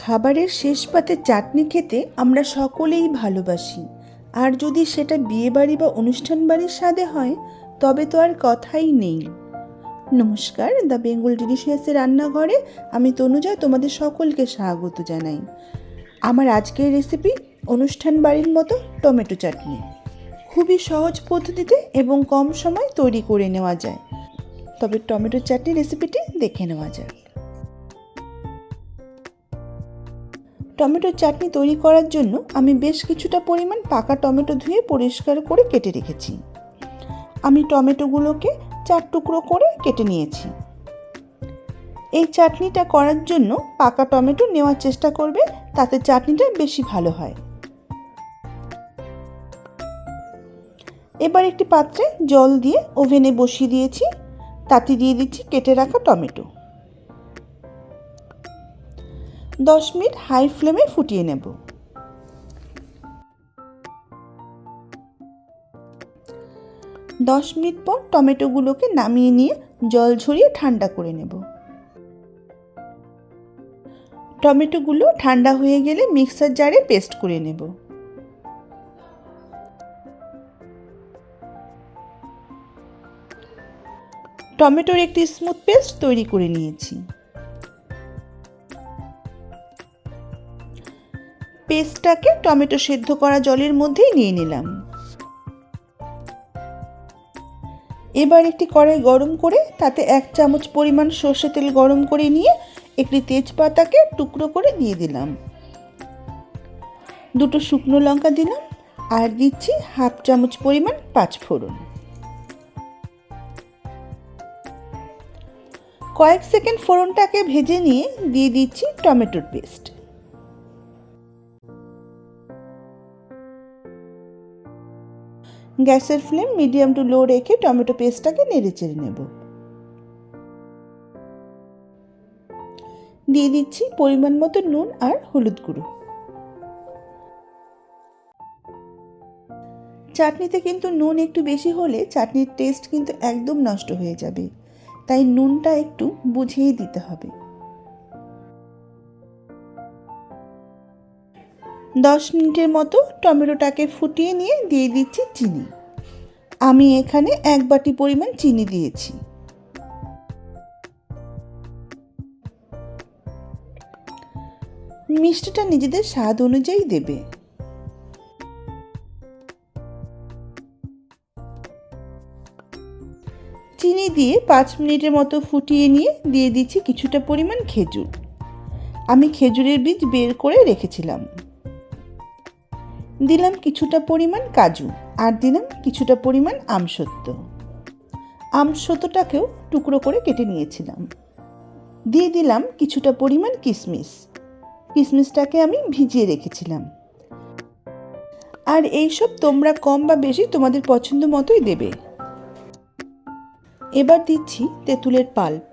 খাবারের শেষ পাতে চাটনি খেতে আমরা সকলেই ভালোবাসি। আর যদি সেটা বিয়েবাড়ি বা অনুষ্ঠান বাড়ির স্বাদে হয় তবে তো আর কথাই নেই। নমস্কার, দ্য বেঙ্গল ডিলিশিয়াসের রান্নাঘরে আমি তনুজা তোমাদের সকলকে স্বাগত জানাই। আমার আজকের রেসিপি অনুষ্ঠান বাড়ির মতো টমেটো চাটনি। খুবই সহজ পদ্ধতিতে এবং কম সময় তৈরি করে নেওয়া যায়। তবে টমেটো চাটনি রেসিপিটি দেখে নেওয়া যাক। টমেটোর চাটনি তৈরি করার জন্য আমি বেশ কিছুটা পরিমাণ পাকা টমেটো ধুয়ে পরিষ্কার করে কেটে রেখেছি। আমি টমেটোগুলোকে 4 টুকরো করে কেটে নিয়েছি। এই চাটনিটা করার জন্য পাকা টমেটো নেওয়ার চেষ্টা করবে, তাতে চাটনিটা বেশি ভালো হয়। এবার একটি পাত্রে জল দিয়ে ওভেনে বসিয়ে দিয়েছি। তাতে দিয়ে দিচ্ছি কেটে রাখা টমেটো। 10 মিনিট হাই ফ্লেমে ফুটিয়ে নেব। দশ মিনিট পর টমেটোগুলোকে নামিয়ে নিয়ে জল ঝরিয়ে ঠান্ডা করে নেব। টমেটোগুলো ঠান্ডা হয়ে গেলে মিক্সার জারে পেস্ট করে নেব। টমেটোর একটি স্মুথ পেস্ট তৈরি করে নিয়েছি। পেস্টটাকে টমেটো সেদ্ধ করা জলের মধ্যেই নিয়ে নিলাম। এবার একটি কড়াই গরম করে তাতে 1 চামচ পরিমাণ সর্ষে তেল গরম করে নিয়ে একটি তেজপাতাকে টুকরো করে দিয়ে দিলাম। 2 শুকনো লঙ্কা দিলাম আর দিচ্ছি 1/2 চামচ পরিমাণ পাঁচফোড়ন। কয়েক সেকেন্ড ফোড়নটাকে ভেজে নিয়ে দিয়ে দিচ্ছি টমেটোর পেস্ট। গ্যাসের ফ্লেম মিডিয়াম টু লো রেখে টমেটো পেস্টটাকে নেড়েচেড়ে নেব। দিয়ে দিচ্ছি পরিমাণ মতো নুন আর হলুদ গুঁড়ো। চাটনিতে কিন্তু নুন একটু বেশি হলে চাটনির টেস্ট কিন্তু একদম নষ্ট হয়ে যাবে, তাই নুনটা একটু বুঝিয়ে দিতে হবে। 10 মিনিটের মতো টমেটোটাকে ফুটিয়ে নিয়ে দিয়ে দিচ্ছি চিনি। আমি এখানে 1 বাটি পরিমাণ চিনি দিয়েছি। মিষ্টিটা নিজেদের স্বাদ অনুযায়ী দেবে। চিনি দিয়ে 5 মিনিটের মতো ফুটিয়ে নিয়ে দিয়ে দিচ্ছি কিছুটা পরিমাণ খেজুর। আমি খেজুরের বীজ বের করে রেখেছিলাম। দিলাম কিছুটা পরিমাণ কাজু আর দিলাম কিছুটা পরিমাণ আমসত্ত্ব। আমসত্ত্বটাকেও টুকরো করে কেটে নিয়েছিলাম। দিয়ে দিলাম কিছুটা পরিমাণ কিশমিশ। কিশমিশটাকে আমি ভিজিয়ে রেখেছিলাম। আর এইসব তোমরা কম বা বেশি তোমাদের পছন্দ মতোই দেবে। এবার দিচ্ছি তেঁতুলের পাল্প।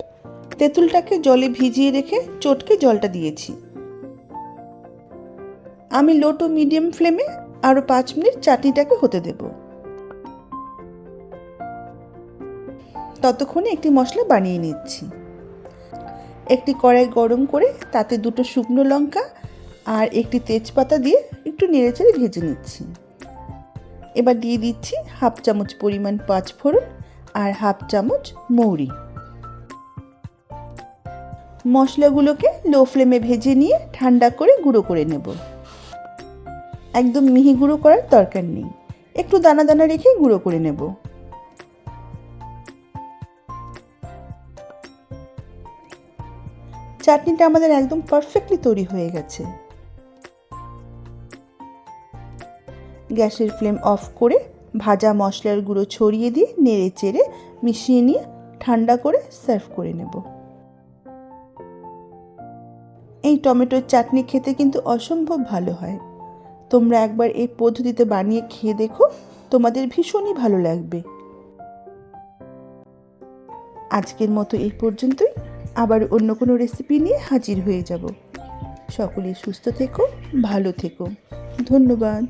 তেঁতুলটাকে জলে ভিজিয়ে রেখে চটকে জলটা দিয়েছি। আমি লো টু মিডিয়াম ফ্লেমে আরও 5 মিনিট চাটনিটাকে হতে দেব। ততক্ষণে একটি মশলা বানিয়ে নিচ্ছি। একটি কড়াই গরম করে তাতে 2 শুকনো লঙ্কা আর একটি তেজপাতা দিয়ে একটু নেড়েচেড়ে ভেজে নিচ্ছি। এবার দিয়ে দিচ্ছি 1/2 চামচ পরিমাণ পাঁচফোড়ন আর 1/2 চামচ মৌরি। মশলাগুলোকে লো ফ্লেমে ভেজে নিয়ে ঠান্ডা করে গুঁড়ো করে নেব। একদম মিহি গুঁড়ো করার দরকার নেই, একটু দানা দানা রেখে গুঁড়ো করে নেব। চাটনিটা আমাদের একদম পারফেক্টলি তৈরি হয়ে গেছে। গ্যাসের ফ্লেম অফ করে ভাজা মশলার গুঁড়ো ছড়িয়ে দিয়ে নেড়ে চেড়ে মিশিয়ে নিয়ে ঠান্ডা করে সার্ভ করে নেব। এই টমেটোর চাটনি খেতে কিন্তু অসম্ভব ভালো হয়। তোমরা একবার এই পদ্ধতিতে বানিয়ে খেয়ে দেখো, তোমাদের ভীষণই ভালো লাগবে। আজকের মতো এই পর্যন্তই। আবার অন্য কোনো রেসিপি নিয়ে হাজির হয়ে যাব। সকলে সুস্থ থেকো, ভালো থেকো। ধন্যবাদ।